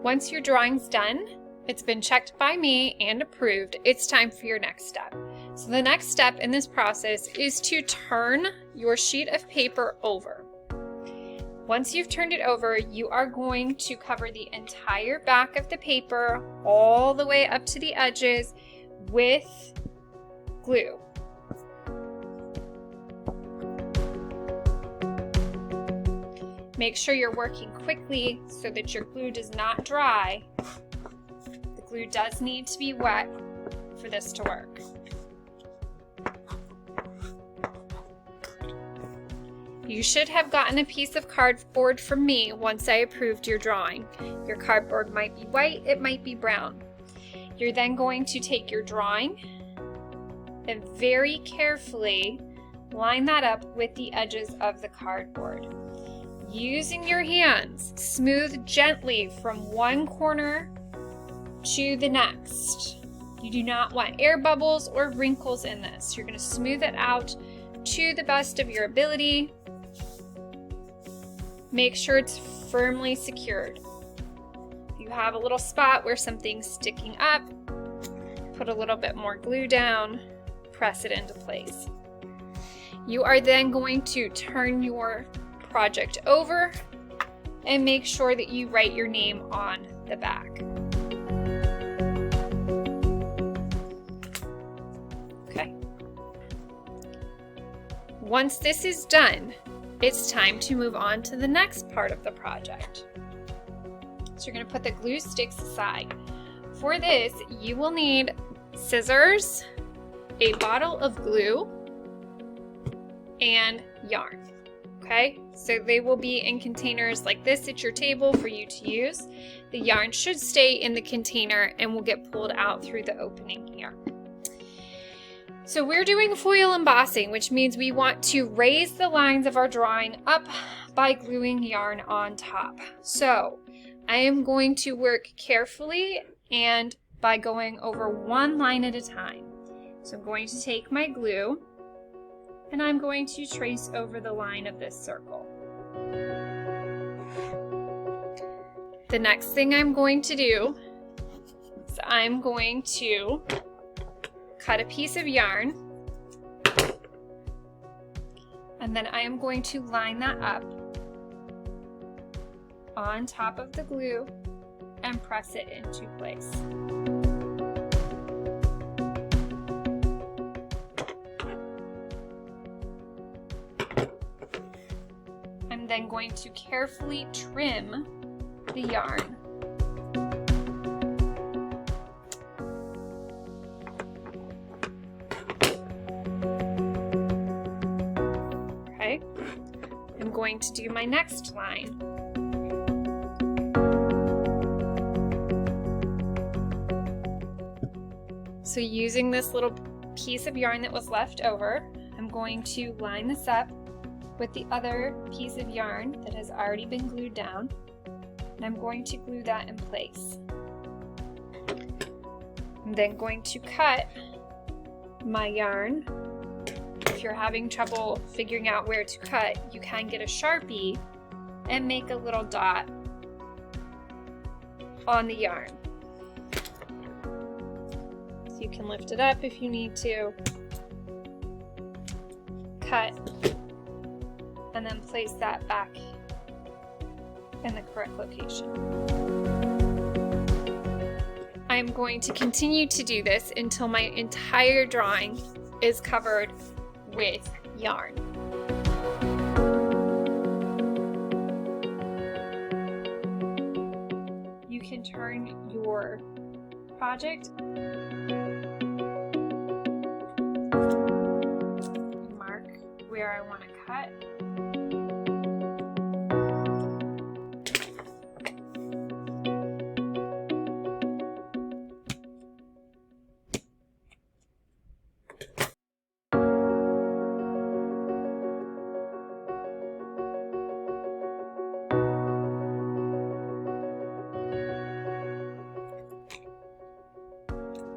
Once your drawing's done, it's been checked by me and approved, it's time for your next step. So the next step in this process is to turn your sheet of paper over. Once you've turned it over, you are going to cover the entire back of the paper all the way up to the edges with glue. Make sure you're working quickly so that your glue does not dry. The glue does need to be wet for this to work. You should have gotten a piece of cardboard from me once I approved your drawing. Your cardboard might be white, it might be brown. You're then going to take your drawing and very carefully line that up with the edges of the cardboard. Using your hands, smooth gently from one corner to the next. You do not want air bubbles or wrinkles in this. You're going to smooth it out to the best of your ability. Make sure it's firmly secured. If you have a little spot where something's sticking up, put a little bit more glue down, press it into place. You are then going to turn your project over and make sure that you write your name on the back. Okay. Once this is done, it's time to move on to the next part of the project. So you're going to put the glue sticks aside. For this, you will need scissors, a bottle of glue, and yarn. Okay, so they will be in containers like this at your table for you to use. The yarn should stay in the container and will get pulled out through the opening here. So we're doing foil embossing, which means we want to raise the lines of our drawing up by gluing yarn on top. So I am going to work carefully and by going over one line at a time. So I'm going to take my glue and I'm going to trace over the line of this circle. The next thing I'm going to do is I'm going to cut a piece of yarn, and then I am going to line that up on top of the glue and press it into place. I'm then going to carefully trim the yarn. Okay, I'm going to do my next line. So using this little piece of yarn that was left over, I'm going to line this up with the other piece of yarn that has already been glued down, and I'm going to glue that in place. I'm then going to cut my yarn. If you're having trouble figuring out where to cut, you can get a Sharpie and make a little dot on the yarn. So you can lift it up if you need to, cut, and then place that back in the correct location. I'm going to continue to do this until my entire drawing is covered with yarn. You can turn your project, mark where I want to cut,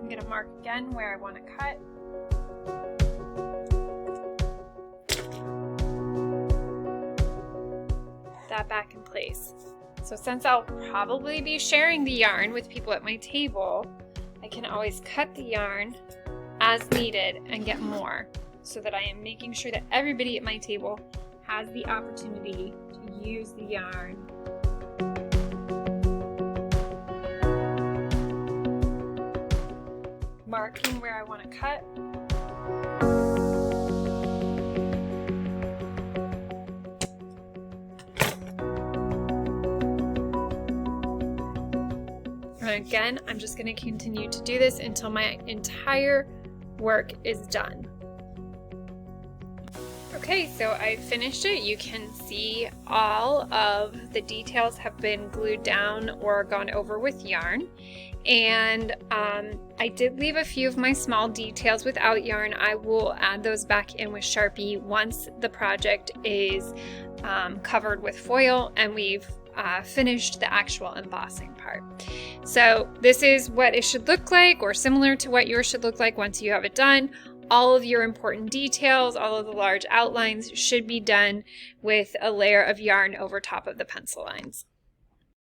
I'm going to mark again where I want to cut. That back in place. So since I'll probably be sharing the yarn with people at my table, I can always cut the yarn as needed and get more, so that I am making sure that everybody at my table has the opportunity to use the yarn. Marking where I want to cut. And again, I'm just going to continue to do this until my entire work is done. Okay, so I finished it. You can see all of the details have been glued down or gone over with yarn. And I did leave a few of my small details without yarn. I will add those back in with Sharpie once the project is covered with foil and we've finished the actual embossing part. So this is what it should look like, or similar to what yours should look like once you have it done. All of your important details, all of the large outlines should be done with a layer of yarn over top of the pencil lines.